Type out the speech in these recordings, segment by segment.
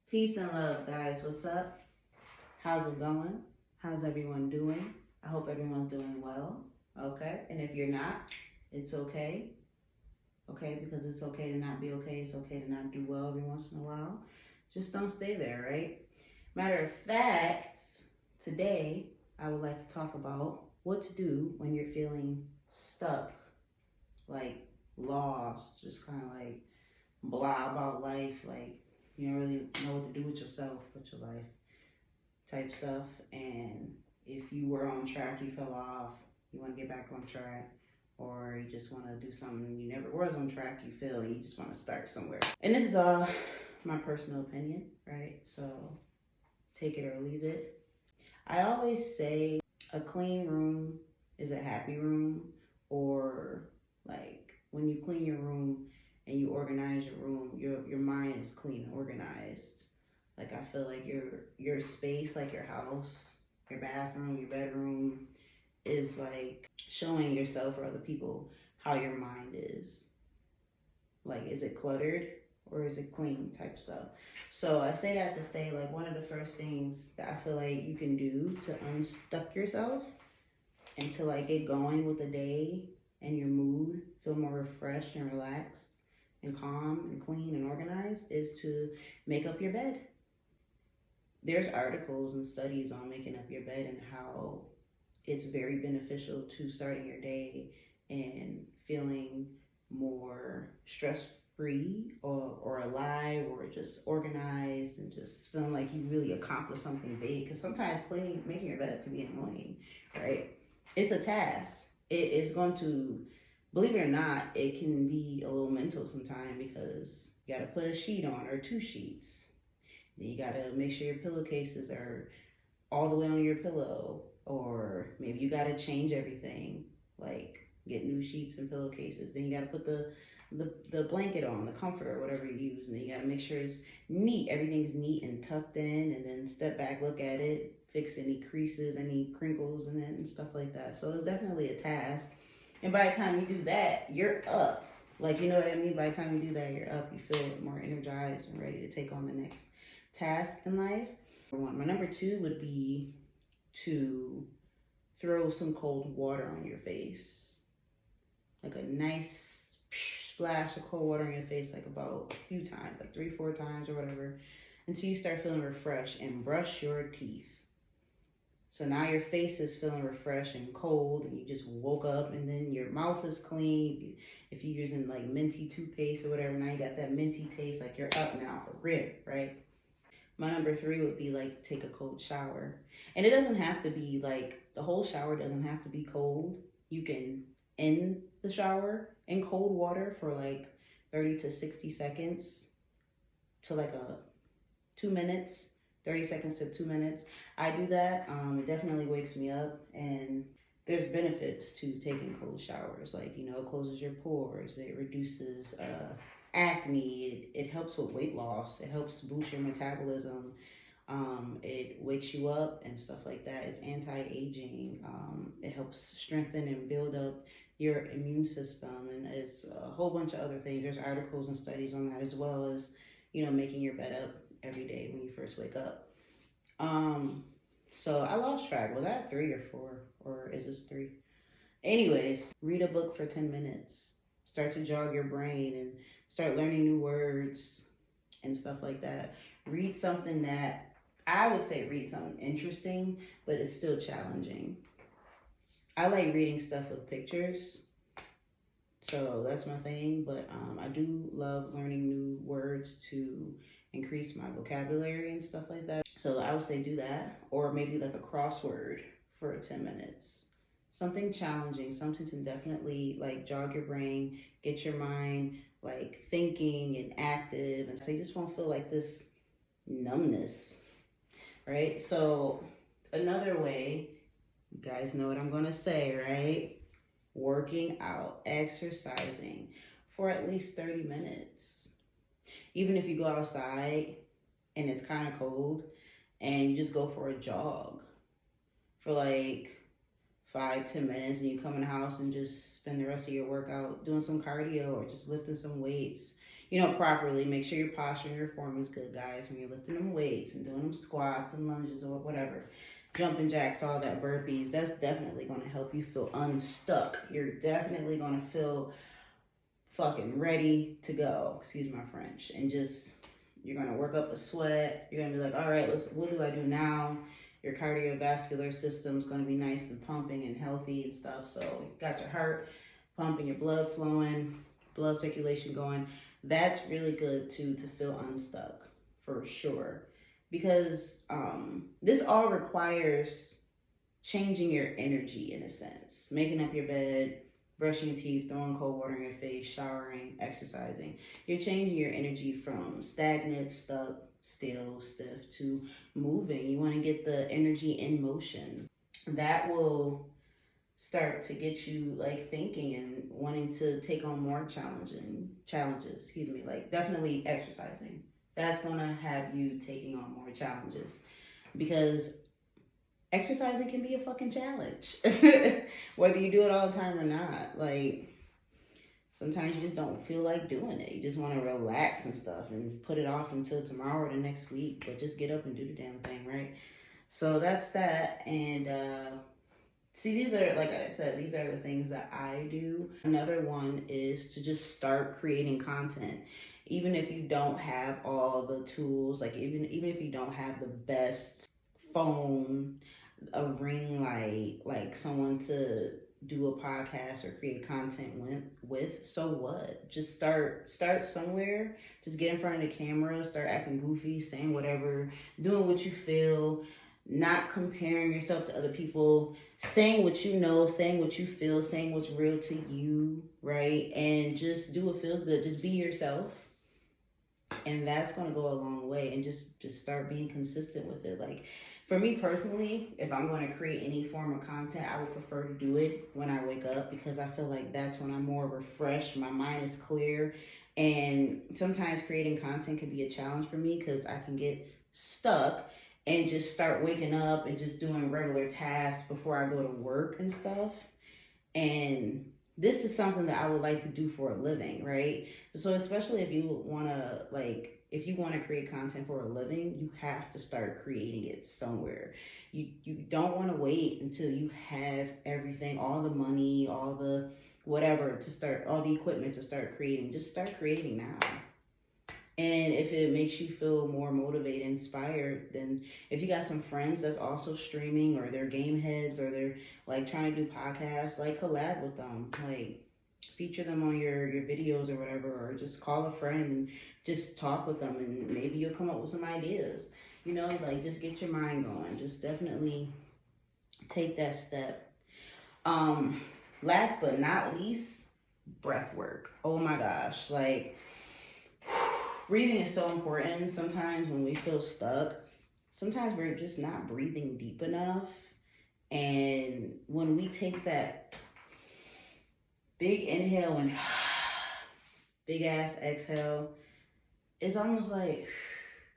Peace and love, guys. What's up? How's it going? How's everyone doing? I hope everyone's doing well. Okay. And if you're not, it's okay. Okay. Because it's okay to not be okay. It's okay to not do well every once in a while. Just don't stay there, right? Matter of fact, today I would like to talk about what to do when you're feeling stuck, like lost, just kind of like blah about life, like you don't really know what to do with yourself, with your life type stuff. And if you were on track, you fell off, you want to get back on track, or you just want to do something you never was on track, you feel, and you just want to start somewhere. And this is all my personal opinion, right? So take it or leave it. I always say a clean room is a happy room, or like when you clean your room and you organize your room, your mind is clean and organized. Like I feel like your space, like your house, your bathroom, your bedroom, is like showing yourself or other people how your mind is. Like, is it cluttered or is it clean type stuff? So I say that to say, like, one of the first things that I feel like you can do to unstuck yourself and to like get going with the day and your mood, feel more refreshed and relaxed and calm and clean and organized, is to make up your bed. There's articles and studies on making up your bed and how it's very beneficial to starting your day and feeling more stress-free or alive or just organized and just feeling like you really accomplished something big. Because sometimes making your bed can be annoying, right? It's a task. It is going to, believe it or not, it can be a little mental sometimes because you got to put a sheet on or two sheets. Then you got to make sure your pillowcases are all the way on your pillow, or maybe you got to change everything, like get new sheets and pillowcases. Then you got to put the blanket on, the comforter, whatever you use, and then you got to make sure it's neat. Everything's neat and tucked in, and then step back, look at it, fix any creases, any crinkles in it and stuff like that. So it's definitely a task. And by the time you do that, you're up. Like, you know what I mean? By the time you do that, you're up. You feel more energized and ready to take on the next task in life. My number two would be to throw some cold water on your face. Like a nice splash of cold water on your face, like about a few times, like 3-4 times or whatever, until you start feeling refreshed, and brush your teeth. So now your face is feeling refreshed and cold, and you just woke up, and then your mouth is clean. If you're using like minty toothpaste or whatever, now you got that minty taste, like you're up now for real, right? My number three would be like take a cold shower. And it doesn't have to be like, the whole shower doesn't have to be cold. You can end the shower in cold water for like 30 to 60 seconds to like 2 minutes, 30 seconds to 2 minutes. I do that. It definitely wakes me up, and there's benefits to taking cold showers. Like, you know, it closes your pores, it reduces acne, it helps with weight loss, it helps boost your metabolism, it wakes you up and stuff like that. It's anti-aging, it helps strengthen and build up your immune system, and it's a whole bunch of other things. There's articles and studies on that, as well as, you know, making your bed up every day when you first wake up. So I lost track. Was that 3 or 4, or is this 3? Anyways, read a book for 10 minutes. Start to jog your brain and start learning new words and stuff like that. Read something that, I would say read something interesting, but it's still challenging. I like reading stuff with pictures, so that's my thing, but I do love learning new words to increase my vocabulary and stuff like that. So I would say do that, or maybe like a crossword for 10 minutes. Something challenging, something to definitely like jog your brain, get your mind like thinking and active, and so you just won't feel like this numbness, right? So another way, you guys know what I'm gonna say, right? Working out, exercising for at least 30 minutes. Even if you go outside and it's kind of cold and you just go for a jog for like 5-10 minutes, and you come in the house and just spend the rest of your workout doing some cardio or just lifting some weights. properly. Make sure your posture and your form is good, guys, when you're lifting them weights and doing them squats and lunges or whatever. Jumping jacks, all that, burpees, that's definitely going to help you feel unstuck. You're definitely going to feel fucking ready to go, excuse my French, and just, you're going to work up a sweat. You're going to be like, all right, what do I do now? Your cardiovascular system's going to be nice and pumping and healthy and stuff. So you got your heart pumping, your blood flowing, blood circulation going. That's really good too, to feel unstuck, for sure. Because this all requires changing your energy, in a sense. Making up your bed, brushing your teeth, throwing cold water in your face, showering, exercising. You're changing your energy from stagnant, stuck, still, stiff, to moving. You want to get the energy in motion. That will start to get you like thinking and wanting to take on more challenges, like definitely exercising. That's going to have you taking on more challenges, because exercising can be a fucking challenge. Whether you do it all the time or not. Like, sometimes you just don't feel like doing it. You just want to relax and stuff and put it off until tomorrow or the next week. But just get up and do the damn thing, right? So that's that. And see, these are, like I said, these are the things that I do. Another one is to just start creating content. Even if you don't have all the tools, like even if you don't have the best phone, a ring light, like someone to do a podcast or create content with, so what? Just start somewhere. Just get in front of the camera, start acting goofy, saying whatever, doing what you feel, not comparing yourself to other people, saying what you know, saying what you feel, saying what's real to you, right? And just do what feels good. Just be yourself. And that's going to go a long way. And just start being consistent with it. Like, for me personally, if I'm going to create any form of content, I would prefer to do it when I wake up, because I feel like that's when I'm more refreshed. My mind is clear. And sometimes creating content can be a challenge for me, because I can get stuck and just start waking up and just doing regular tasks before I go to work and stuff. And this is something that I would like to do for a living, right? So especially if you want to create content for a living, you have to start creating it somewhere. You don't want to wait until you have everything, all the money, all the whatever to start, all the equipment to start creating. Just start creating now. And if it makes you feel more motivated, inspired, then if you got some friends that's also streaming, or they're game heads, or they're like trying to do podcasts, like collab with them, like feature them on your videos or whatever, or just call a friend and just talk with them, and maybe you'll come up with some ideas, like just get your mind going. Just definitely take that step. Last but not least, breath work. Oh my gosh, like, breathing is so important. Sometimes when we feel stuck, sometimes we're just not breathing deep enough. And when we take that big inhale and big ass exhale, it's almost like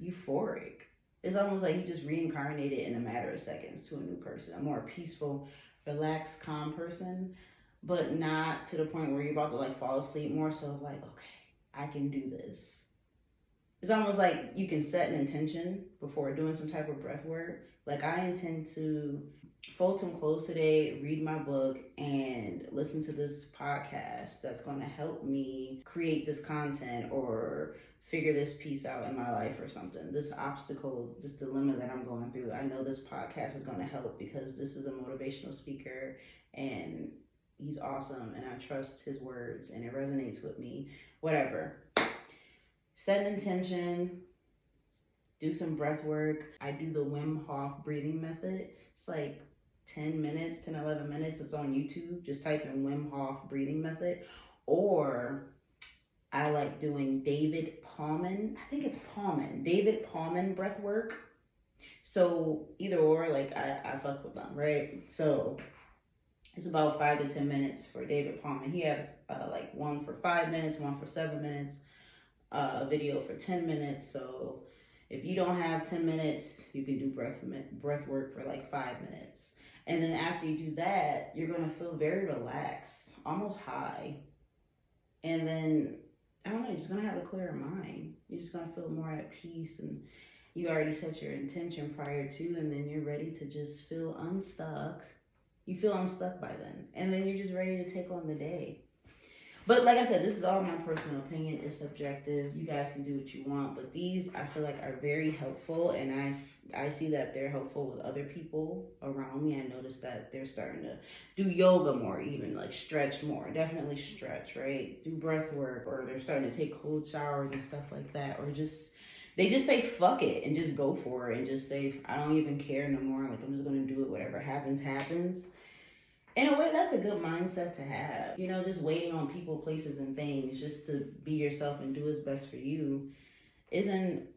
euphoric. It's almost like you just reincarnated in a matter of seconds to a new person, a more peaceful, relaxed, calm person, but not to the point where you're about to like fall asleep. More so like, okay, I can do this. It's almost like you can set an intention before doing some type of breath work. Like, I intend to fold some clothes today, read my book, and listen to this podcast that's going to help me create this content or figure this piece out in my life or something. This obstacle, this dilemma that I'm going through, I know this podcast is going to help, because this is a motivational speaker and he's awesome and I trust his words and it resonates with me. Whatever. Set an intention, do some breath work. I do the Wim Hof breathing method. It's like 10 minutes, 10, 11 minutes. It's on YouTube. Just type in Wim Hof breathing method. Or I like doing David Palman. I think it's Palman. David Palman breath work. So either or, like I fuck with them, right? So it's about 5 to 10 minutes for David Palman. He has like one for 5 minutes, one for 7 minutes. A video for 10 minutes. So if you don't have 10 minutes, you can do breath work for like 5 minutes. And then after you do that, you're going to feel very relaxed, almost high. And then I don't know, you're just gonna have a clearer mind. You're just gonna feel more at peace, and you already set your intention prior to, and then you're ready to just feel unstuck. You feel unstuck by then, and then you're just ready to take on the day. But like I said, this is all my personal opinion. It's subjective. You guys can do what you want, but these I feel like are very helpful, and I see that they're helpful with other people around me. I noticed that they're starting to do yoga more, even like stretch more. Definitely stretch, right? Do breath work, or they're starting to take cold showers and stuff like that, or just they just say fuck it and just go for it and just say I don't even care no more. Like I'm just gonna do it. Whatever happens, happens. In a way, that's a good mindset to have. You know, just waiting on people, places, and things just to be yourself and do what's best for you isn't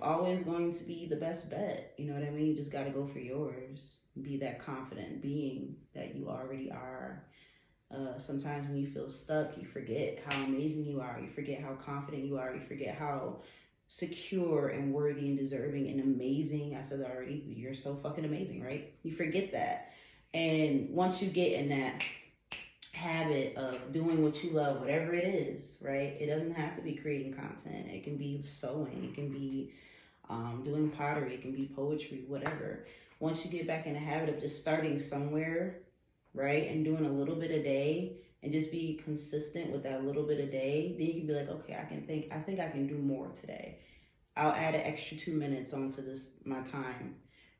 always going to be the best bet. You know what I mean? You just got to go for yours. Be that confident being that you already are. Sometimes when you feel stuck, you forget how amazing you are. You forget how confident you are. You forget how secure and worthy and deserving and amazing. I said that already. You're so fucking amazing, right? You forget that. And once you get in that habit of doing what you love, whatever it is, right? It doesn't have to be creating content. It can be sewing. It can be doing pottery. It can be poetry, whatever. Once you get back in the habit of just starting somewhere, right, and doing a little bit a day, and just be consistent with that little bit a day, then you can be like, okay, I think I can do more today. I'll add an extra 2 minutes onto this my time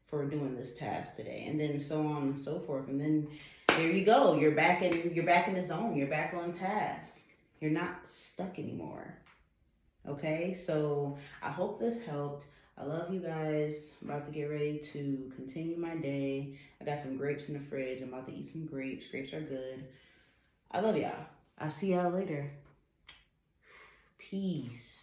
for doing this task today, and then so on and so forth. And then there you go. You're back in the zone. You're back on task. You're not stuck anymore. Okay, so I hope this helped. I love you guys. I'm about to get ready to continue my day. I got some grapes in the fridge. I'm about to eat some grapes. Grapes are good. I love y'all. I'll see y'all later. Peace.